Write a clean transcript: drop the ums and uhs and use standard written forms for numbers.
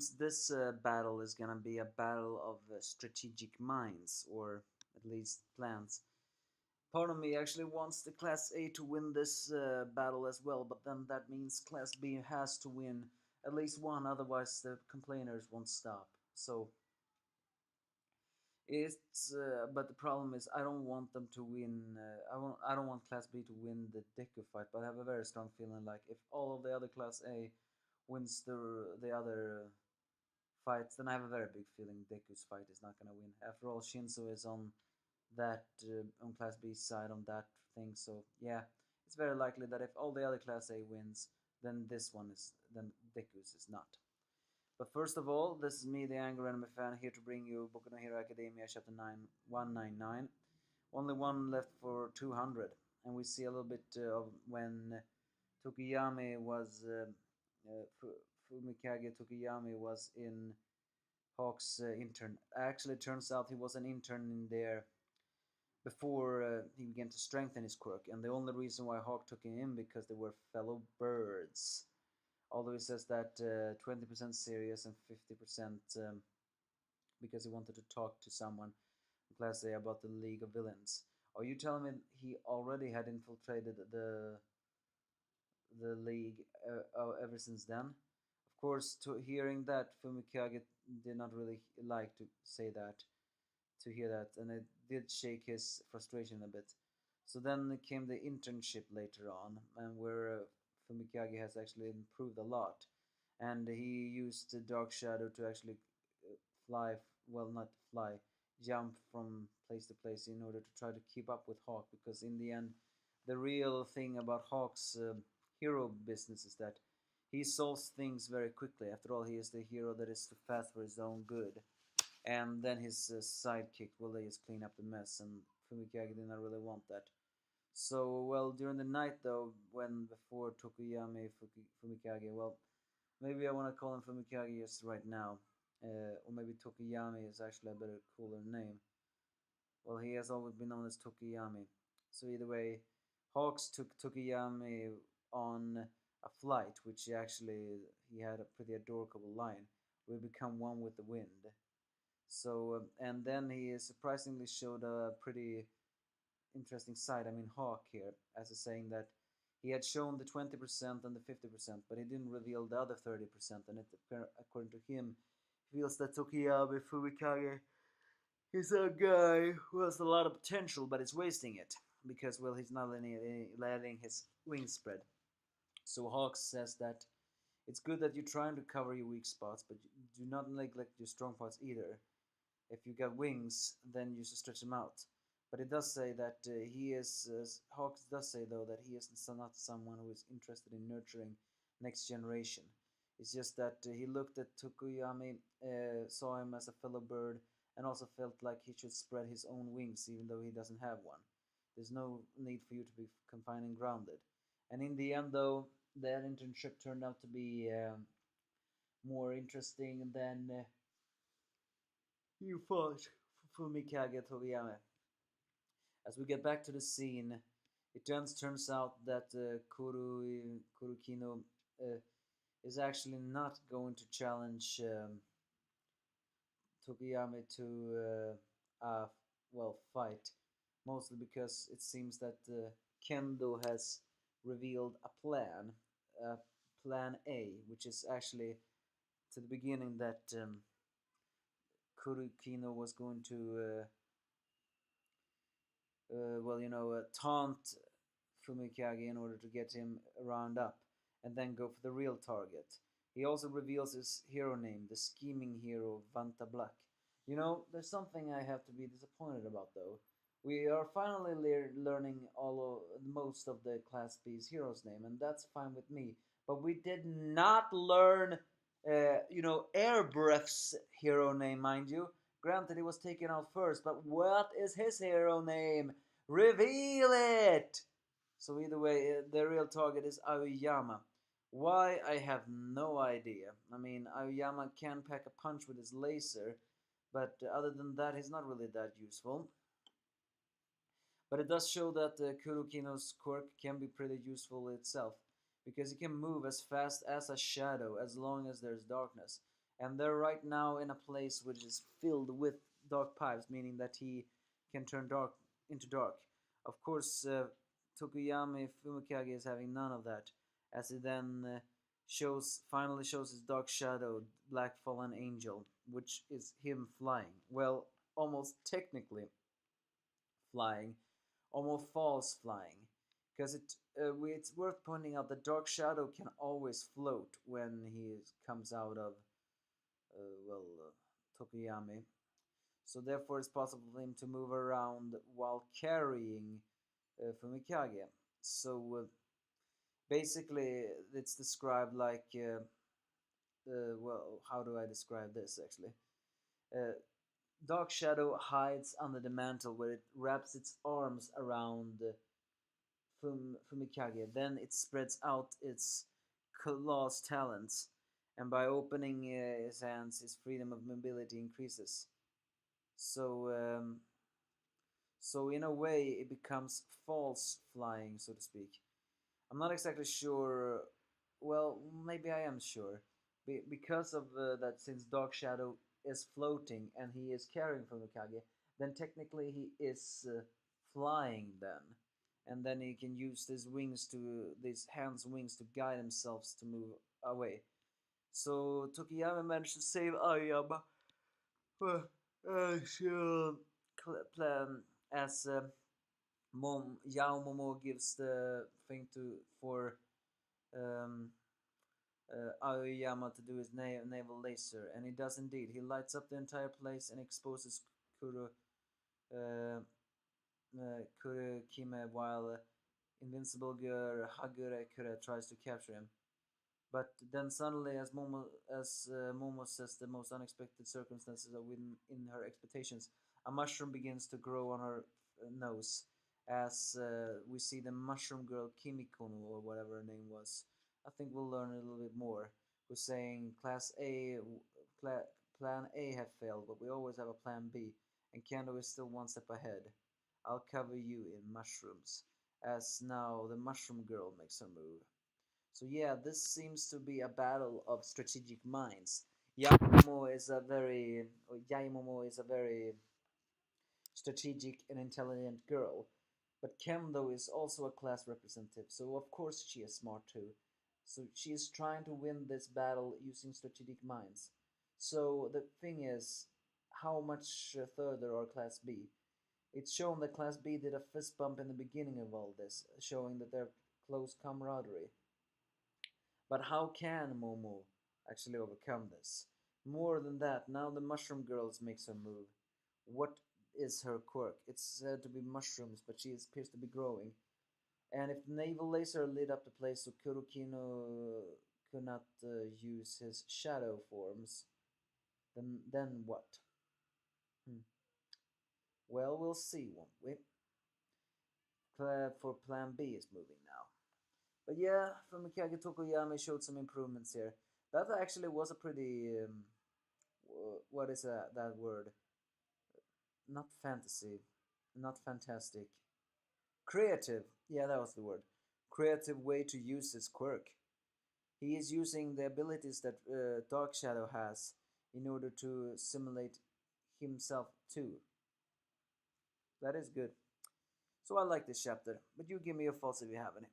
seems this battle is gonna be a battle of strategic minds, or at least plans. Part of me actually wants the Class A to win this battle as well, but then that means Class B has to win at least one, otherwise the complainers won't stop. So it's but the problem is I don't want them to win. I don't want Class B to win the Deku fight, but I have a very strong feeling like if all of the other Class A wins the other fights, then I have a very big feeling Deku's fight is not gonna win. After all, Shinzo is on that on Class B side on that thing, so yeah, it's very likely that if all the other Class A wins, then this one is then Deku's is not. But first of all, this is me, the Angry Anime Fan, here to bring you Boku no Hero Academia Chapter 199. Only one left for 200, and we see a little bit of when Tokuyami was Fumikage Tokuyami was in Hawk's intern. Actually, it turns out he was an intern in there before he began to strengthen his quirk, and the only reason why Hawk took him in because they were fellow birds. Although he says that 20% serious and 50% because he wanted to talk to someone in Class A about the League of Villains. Are you telling me he already had infiltrated the league ever since then? Of course, to hearing that, Fumikage did not really like to say that, to hear that, and it did shake his frustration a bit. So then came the internship later on, and where Fumikage has actually improved a lot, and he used the Dark Shadow to actually fly, well, not fly, jump from place to place in order to try to keep up with Hawk, because in the end, the real thing about Hawk's hero business is that he solves things very quickly. After all, he is the hero that is too fast for his own good. And then his sidekick will they just clean up the mess, and Fumikage did not really want that. So, well, during the night though, when before Tokuyami Fumikage, well, maybe I want to call him Fumikage just right now, or maybe Tokuyami is actually a better, cooler name. Well, he has always been known as Tokuyami. So either way, Hawks took Tokuyami on a flight, which he had a pretty adorable line. We become one with the wind. So and then he surprisingly showed a pretty interesting side. I mean, Hawk here, as a saying that he had shown the 20% and the 50%, but he didn't reveal the other 30%. And it, according to him, he feels that Tokuyami Fumikage is a guy who has a lot of potential, but is wasting it because, well, he's not letting his wings spread. So Hawk says that it's good that you're trying to cover your weak spots, but do not neglect your strong parts either. If you got wings, then you should stretch them out. But it does say that Hawks does say though that he is not someone who is interested in nurturing next generation. It's just that he looked at Tokuyami, saw him as a fellow bird, and also felt like he should spread his own wings even though he doesn't have one. There's no need for you to be confined and grounded. And in the end though, that internship turned out to be more interesting than you thought for Fumikage Togiyama. As we get back to the scene, it turns out that Kurukino is actually not going to challenge Tokuyami to fight, mostly because it seems that Kendo has revealed a plan A, which is actually to the beginning that Kurukino was going to taunt Fumikage in order to get him round up and then go for the real target. He also reveals his hero name, the scheming hero Vanta Black. You know, there's something I have to be disappointed about though. We are finally learning most of the Class B's hero's name, and that's fine with me. But we did not learn, Airbreath's hero name, mind you. Granted, he was taken out first, but what is his hero name? Reveal it! So either way, the real target is Aoyama. Why? I have no idea. I mean, Aoyama can pack a punch with his laser, but other than that, he's not really that useful. But it does show that Kurokino's quirk can be pretty useful itself, because he can move as fast as a shadow as long as there's darkness. and they're right now in a place which is filled with dark pipes, meaning that he can turn dark into dark. Of course, Tokuyami Fumikage is having none of that, as he then finally shows his dark shadow, Black Fallen Angel, which is him flying. Well, almost technically flying, almost false flying, because it's worth pointing out that Dark Shadow can always float when he comes out of Tokuyami. So therefore, it's possible for him to move around while carrying Fumikage. So basically, it's described like how do I describe this actually? Uh, Dark Shadow hides under the mantle where it wraps its arms around Fumikage. Then it spreads out its claws talents, and by opening his hands, his freedom of mobility increases. So, so in a way, it becomes false flying, so to speak. I'm not exactly sure. Well, maybe I am sure, because of that. Since Dark Shadow is floating and he is carrying Fumikage, then technically he is flying. And then he can use these hands wings to guide himself to move away. So Tokiyama managed to save Ayama. She'll plan as Yao Momo gives the thing to for um, Aoyama to do his naval laser, and he does indeed. He lights up the entire place and exposes uh, Kurokime while Invincible Girl Hagure Kure tries to capture him. But then suddenly, as Momo says, the most unexpected circumstances are within her expectations. A mushroom begins to grow on her nose, as we see the mushroom girl Kimiko or whatever her name was. I think we'll learn a little bit more. We're saying Cla- Plan A have failed, but we always have a Plan B, and Kendo is still one step ahead. I'll cover you in mushrooms, as now the mushroom girl makes her move. So yeah, this seems to be a battle of strategic minds. Yaimomo is a very strategic and intelligent girl, but Kendo is also a class representative, so of course she is smart too. So she is trying to win this battle using strategic minds. So the thing is, how much further are Class B? It's shown that Class B did a fist bump in the beginning of all this, showing that they're close camaraderie. But how can Momo actually overcome this? More than that, now the Mushroom Girls makes her move. What is her quirk? It's said to be mushrooms, but she appears to be growing. And if the naval laser lit up the place so Kurokino could not use his shadow forms, then what? Hmm. Well, we'll see, won't we? For Plan B is moving now. But yeah, Fumikage Tokoyami showed some improvements here. That actually was a pretty what is that word? Not fantasy, not fantastic. Creative. Yeah, that was the word. Creative way to use his quirk. He is using the abilities that Dark Shadow has in order to simulate himself too. That is good. So I like this chapter, but you give me your thoughts if you have any.